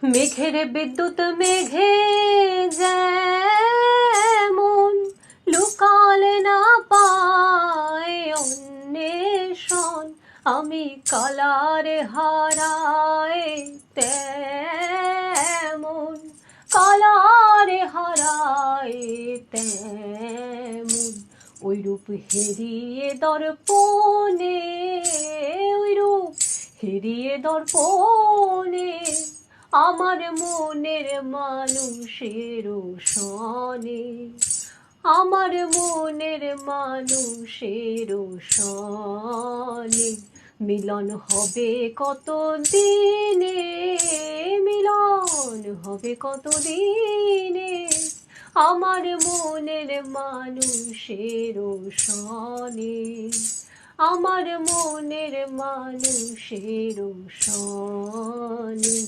মেঘের বিদ্যুৎ মেঘে যেমন লুকালে না পায় অন্বেষণ, আমি কালারে হারায় তেমন, কালারে হারায় তেমন। ওই রূপ হেরিয়ে দর্পণে, ওই রূপ হেরিয়ে দর্পণে আমার মনের মানুষের সনে, আমার মনের মানুষের সনে। মিলন হবে কত দিনে, মিলন হবে কত দিনে আমার মনের মানুষের সনে, আমার মনের মানুষের সনে।